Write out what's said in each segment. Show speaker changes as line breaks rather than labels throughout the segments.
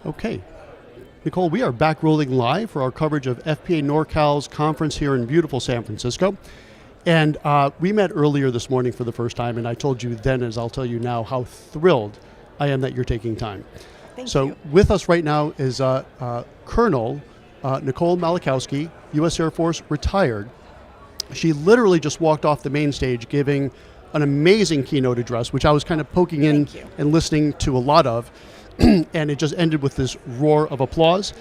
Okay. Nicole, we are back rolling live for our coverage of FPA NorCal's conference here in beautiful San Francisco. And we met earlier this morning for the first time, and I told you then, as I'll tell you now, how thrilled I am that you're taking time.
Thank
so
you.
With us right now is Colonel Nicole Malachowski, U.S. Air Force, retired. She literally just walked off the main stage giving an amazing keynote address, which I was kind of poking in and listening to a lot of. And it just ended with this roar of applause.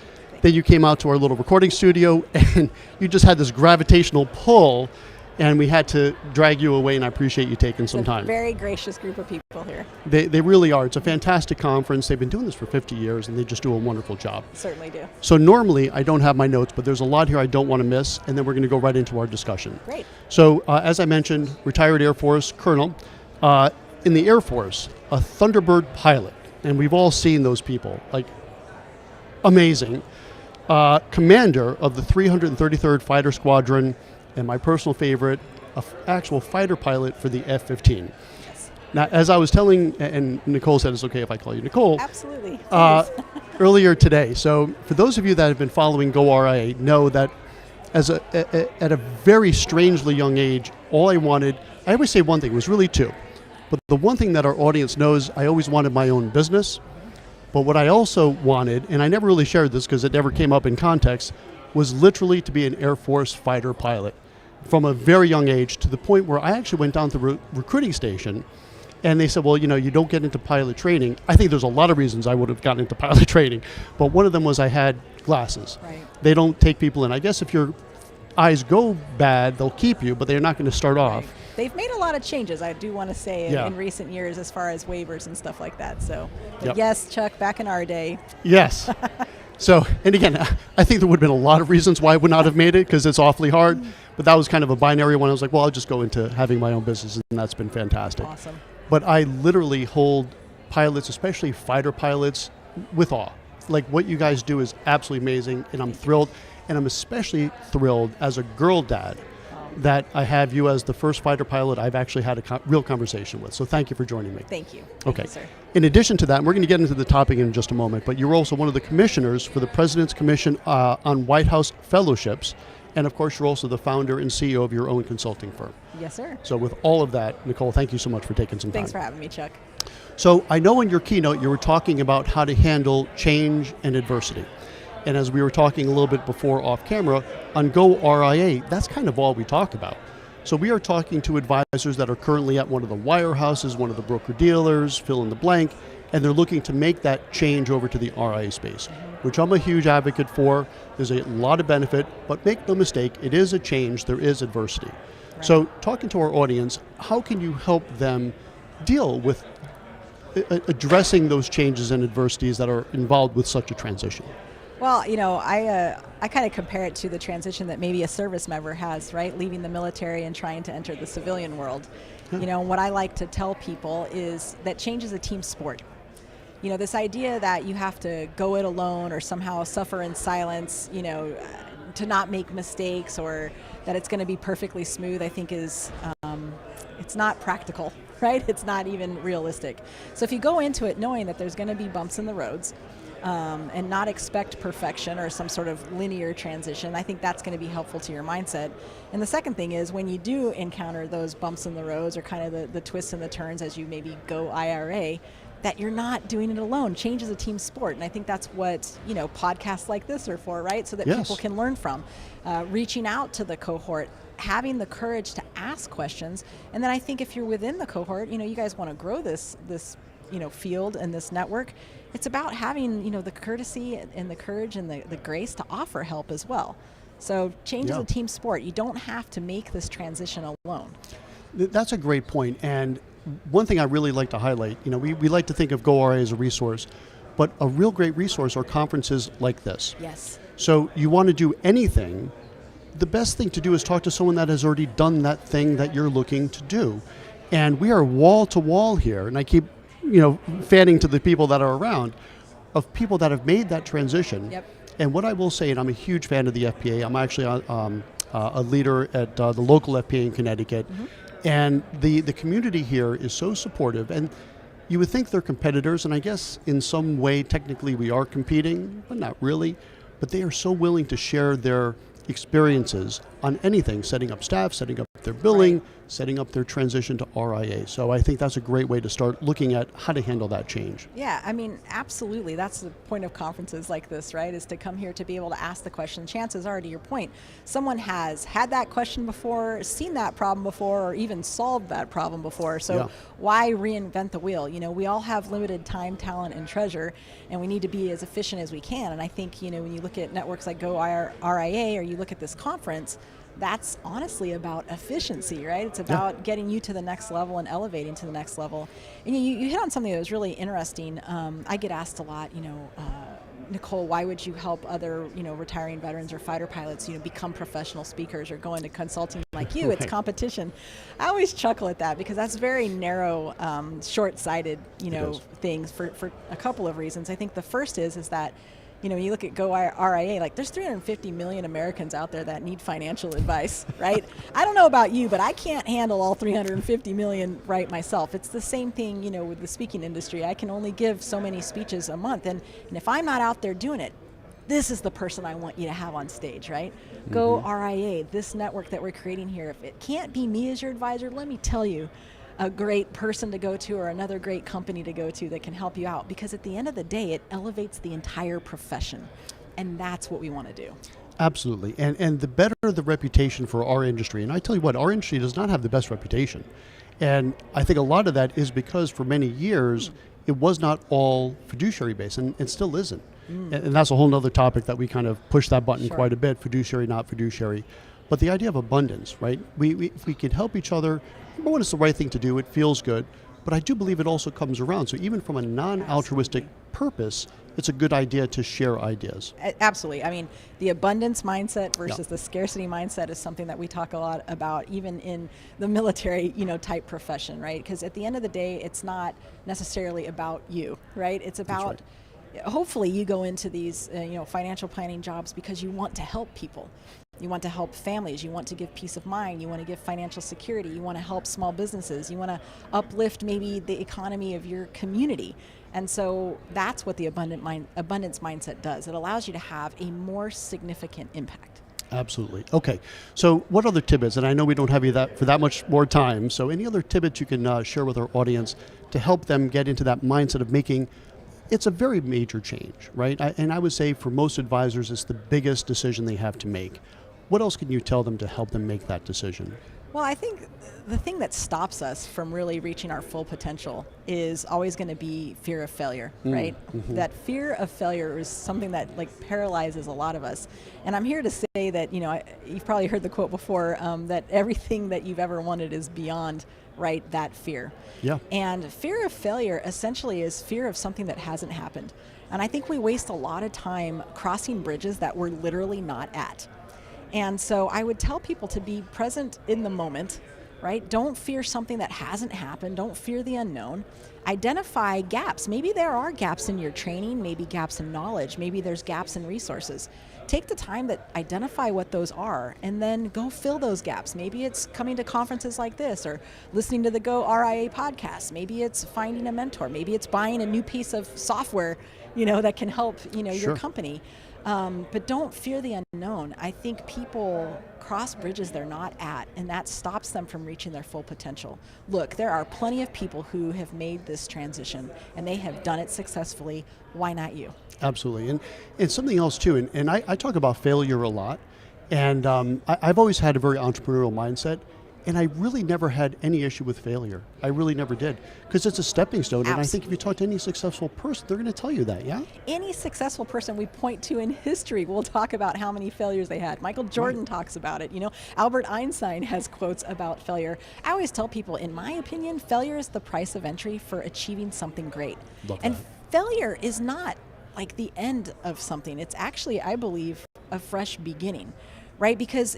Then you came out to our little recording studio and you just had this gravitational pull, and we had to drag you away, and I appreciate you taking some time.
Very gracious group of people here.
They really are. It's a fantastic conference. They've been doing this for 50 years and they just do a wonderful job.
Certainly do.
So normally I don't have my notes, but there's a lot here I don't want to miss, and then we're going to go right into our discussion.
Great.
So as I mentioned, retired Air Force Colonel. In the Air Force, a Thunderbird pilot. And we've all seen those people, like amazing. Commander of the 333rd Fighter Squadron, and my personal favorite, an actual fighter pilot for the F-15.
Yes.
Now, as I was telling, and Nicole said it's okay if I call you Nicole.
Absolutely.
Earlier today. So for those of you that have been following goRIA know that at a very strangely young age, all I wanted, I always say one thing, it was really two. But the one thing that our audience knows, I always wanted my own business. But what I also wanted, and I never really shared this because it never came up in context, was literally to be an Air Force fighter pilot from a very young age, to the point where I actually went down to the recruiting station and they said, well, you know, you don't get into pilot training. I think there's a lot of reasons I would have gotten into pilot training, but one of them was I had glasses.
Right.
They don't take people in. I guess if your eyes go bad, they'll keep you, but they're not going to start off.
Right. They've made a lot of changes, I do want to say, in recent years as far as waivers and stuff like that. So, but yes, Chuck, back in our day. Yes.
So, and again, I think there would have been a lot of reasons why I would not have made it, because it's awfully hard. But that was kind of a binary one. I was like, well, I'll just go into having my own business, and that's been fantastic.
Awesome.
But I literally hold pilots, especially fighter pilots, with awe. Like, what you guys do is absolutely amazing, and I'm thrilled. And I'm especially thrilled as a girl dad that I have you as the first fighter pilot I've actually had a real conversation with. So thank you for joining me.
Thank you.
Okay.
Thank you, sir.
In addition to that, and we're going to get into the topic in just a moment, but you're also one of the commissioners for the President's Commission on White House Fellowships. And of course, you're also the founder and CEO of your own consulting firm.
Yes, sir.
So with all of that, Nicole, thank you so much for taking some time.
Thanks for having me, Chuck.
So I know in your keynote you were talking about how to handle change and adversity. And as we were talking a little bit before off camera, on goRIA, that's kind of all we talk about. So we are talking to advisors that are currently at one of the wirehouses, one of the broker-dealers, fill in the blank, and they're looking to make that change over to the RIA space, which I'm a huge advocate for. There's a lot of benefit, but make no mistake, it is a change, there is adversity. Right. So talking to our audience, how can you help them deal with addressing those changes and adversities that are involved with such a transition?
Well, you know, I kind of compare it to the transition that maybe a service member has, right? Leaving the military and trying to enter the civilian world. Yeah. You know, what I like to tell people is that change is a team sport. You know, this idea that you have to go it alone or somehow suffer in silence, you know, to not make mistakes, or that it's going to be perfectly smooth, I think is, it's not practical, right? It's not even realistic. So if you go into it knowing that there's going to be bumps in the roads, and not expect perfection or some sort of linear transition, I think that's going to be helpful to your mindset. And the second thing is, when you do encounter those bumps in the roads or kind of the twists and the turns as you maybe go IRA, that you're not doing it alone. Change is a team sport, and I think that's what, you know, podcasts like this are for, right? So that people can learn from. Reaching out to the cohort, having the courage to ask questions, and then I think if you're within the cohort, you know, you guys want to grow this you know, field and this network, it's about having, you know, the courtesy and the courage and the grace to offer help as well. So change is a team sport. You don't have to make this transition alone.
That's a great point. And one thing I really like to highlight, you know, we like to think of goRIA as a resource, but a real great resource are conferences like this.
Yes.
So you want to do anything, the best thing to do is talk to someone that has already done that thing that you're looking to do. And we are wall to wall here, and I keep, you know, fanning to the people that are around, of people that have made that transition.
Yep.
And what I will say, and I'm a huge fan of the FPA, I'm actually a leader at the local FPA in Connecticut, and the community here is so supportive. And you would think they're competitors, and I guess in some way, technically we are competing, but not really. But they are so willing to share their experiences on anything, setting up staff, setting up their billing, setting up their transition to RIA. So I think that's a great way to start looking at how to handle that change.
Yeah, I mean, absolutely. That's the point of conferences like this, right? Is to come here to be able to ask the question. Chances are, to your point, someone has had that question before, seen that problem before, or even solved that problem before. So why reinvent the wheel? You know, we all have limited time, talent, and treasure, and we need to be as efficient as we can. And I think, you know, when you look at networks like goRIA, or you look at this conference, that's honestly about efficiency, right? It's about getting you to the next level and elevating to the next level. And you hit on something that was really interesting. I get asked a lot, you know, Nicole, why would you help other, you know, retiring veterans or fighter pilots, you know, become professional speakers or go into consulting like you? It's competition. I always chuckle at that because that's very narrow, short-sighted, you know, things for a couple of reasons. I think the first is that, you know, when you look at goRIA, like there's 350 million Americans out there that need financial advice, right? I don't know about you, but I can't handle all 350 million right myself. It's the same thing, you know, with the speaking industry. I can only give so many speeches a month, and if I'm not out there doing it, this is the person I want you to have on stage, right? goRIA, this network that we're creating here, if it can't be me as your advisor, let me tell you, a great person to go to or another great company to go to that can help you out, because at the end of the day, it elevates the entire profession, and that's what we want to do.
Absolutely, and the better the reputation for our industry, and I tell you what, our industry does not have the best reputation, and I think a lot of that is because for many years, it was not all fiduciary based, and it still isn't. And that's a whole nother topic that we kind of push that button quite a bit, fiduciary, not fiduciary. But the idea of abundance, right? If we could help each other, number one, it's the right thing to do, it feels good, but I do believe it also comes around. So even from a non-altruistic purpose, it's a good idea to share ideas.
Absolutely. I mean, the abundance mindset versus the scarcity mindset is something that we talk a lot about, even in the military, you know, type profession, right? Because at the end of the day, it's not necessarily about you, right? It's about, hopefully you go into these, you know, financial planning jobs because you want to help people. You want to help families, you want to give peace of mind, you want to give financial security, you want to help small businesses, you want to uplift maybe the economy of your community. And so that's what the abundance mindset does. It allows you to have a more significant impact.
Absolutely. Okay, so what other tidbits, and I know we don't have you for that much more time, so any other tidbits you can share with our audience to help them get into that mindset of making, it's a very major change, right? And I would say for most advisors, it's the biggest decision they have to make. What else can you tell them to help them make that decision?
Well, I think the thing that stops us from really reaching our full potential is always going to be fear of failure, right? That fear of failure is something that like paralyzes a lot of us. And I'm here to say that, you know, you've probably heard the quote before, that everything that you've ever wanted is beyond, right, that fear. Yeah. And fear of failure essentially is fear of something that hasn't happened. And I think we waste a lot of time crossing bridges that we're literally not at. And so I would tell people to be present in the moment, right? Don't fear something that hasn't happened. Don't fear the unknown. Identify gaps. Maybe there are gaps in your training, maybe gaps in knowledge, maybe there's gaps in resources. Take the time to identify what those are and then go fill those gaps. Maybe it's coming to conferences like this or listening to the goRIA podcast. Maybe it's finding a mentor. Maybe it's buying a new piece of software, you know, that can help, you know, your company. But don't fear the unknown. I think people cross bridges they're not at, and that stops them from reaching their full potential. Look, there are plenty of people who have made this transition, and they have done it successfully. Why not you?
Absolutely. And something else too, and I talk about failure a lot, and I've always had a very entrepreneurial mindset, and I really never had any issue with failure. I really never did, because it's a stepping stone. Absolutely. And I think if you talk to any successful person, they're going to tell you that, yeah?
Any successful person we point to in history will talk about how many failures they had. Michael Jordan talks about it. You know, Albert Einstein has quotes about failure. I always tell people, in my opinion, failure is the price of entry for achieving something great. And failure is not like the end of something. It's actually, I believe, a fresh beginning, right? Because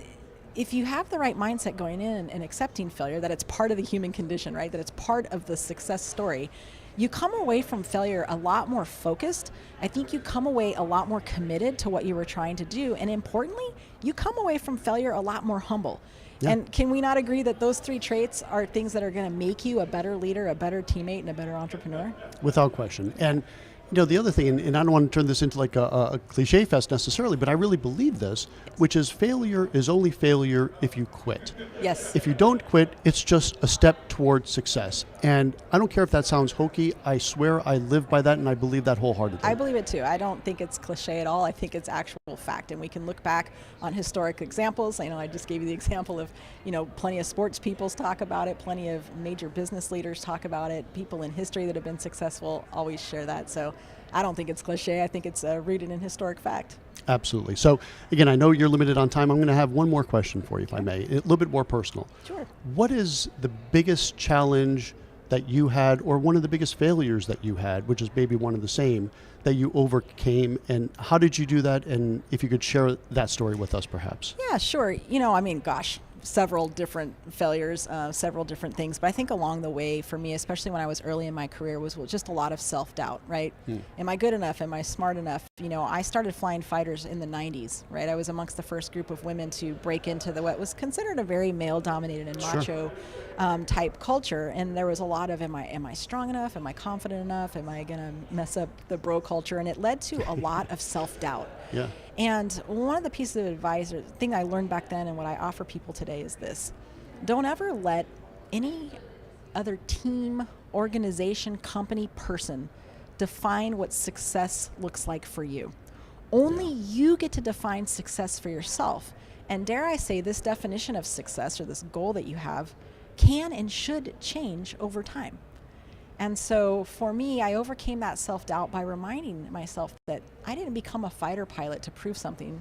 if you have the right mindset going in and accepting failure, that it's part of the human condition, right? That it's part of the success story, you come away from failure a lot more focused. I think you come away a lot more committed to what you were trying to do. And importantly, you come away from failure a lot more humble. Yeah. And can we not agree that those 3 traits are things that are going to make you a better leader, a better teammate, and a better entrepreneur?
Without question. And the other thing, and I don't want to turn this into like a cliche fest necessarily, but I really believe this, yes, which is failure is only failure if you quit.
Yes.
If you don't quit, it's just a step towards success. And I don't care if that sounds hokey, I swear I live by that and I believe that wholeheartedly.
I believe it too. I don't think it's cliche at all. I think it's actual fact. And we can look back on historic examples. I just gave you the example of, plenty of sports people talk about it, plenty of major business leaders talk about it, people in history that have been successful always share that. So I don't think it's cliche. I think it's rooted in historic fact.
Absolutely. So again, I know you're limited on time. I'm going to have one more question for you, if I may, a little bit more personal.
Sure.
What is the biggest challenge that you had, or one of the biggest failures that you had, which is maybe one of the same, that you overcame, and how did you do that? And if you could share that story with us, perhaps.
Yeah, sure. Several different failures, several different things. But I think along the way, for me, especially when I was early in my career, was just a lot of self-doubt, right? Am I good enough? Am I smart enough? I started flying fighters in the 90s, right? I was amongst the first group of women to break into what was considered a very male-dominated and macho type culture. And there was a lot of, am I strong enough? Am I confident enough? Am I going to mess up the bro culture? And it led to a lot of self-doubt.
Yeah.
And one of the pieces of advice, or thing I learned back then and what I offer people today is this: don't ever let any other team, organization, company, person define what success looks like for you. Only you get to define success for yourself. And dare I say, this definition of success, or this goal that you have, can and should change over time. And so for me, I overcame that self-doubt by reminding myself that I didn't become a fighter pilot to prove something,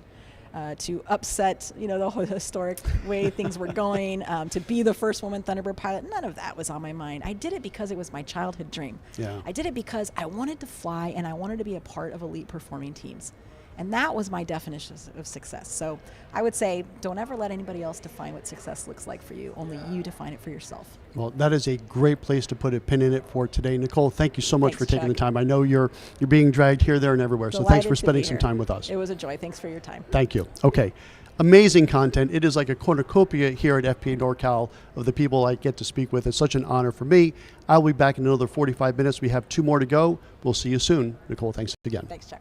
to upset, the whole historic way things were going, to be the first woman Thunderbird pilot. None of that was on my mind. I did it because it was my childhood dream.
Yeah.
I did it because I wanted to fly and I wanted to be a part of elite performing teams. And that was my definition of success. So I would say, don't ever let anybody else define what success looks like for you. Only you define it for yourself.
Well, that is a great place to put a pin in it for today. Nicole, thank you so much for taking
Chuck.
the time. I know you're being dragged here, there, and everywhere. So thanks for spending some time with us.
It was a joy. Thanks for your time.
Thank you. Okay. Amazing content. It is like a cornucopia here at FPA NorCal of the people I get to speak with. It's such an honor for me. I'll be back in another 45 minutes. We have 2 more to go. We'll see you soon. Nicole, thanks again.
Thanks, Chuck.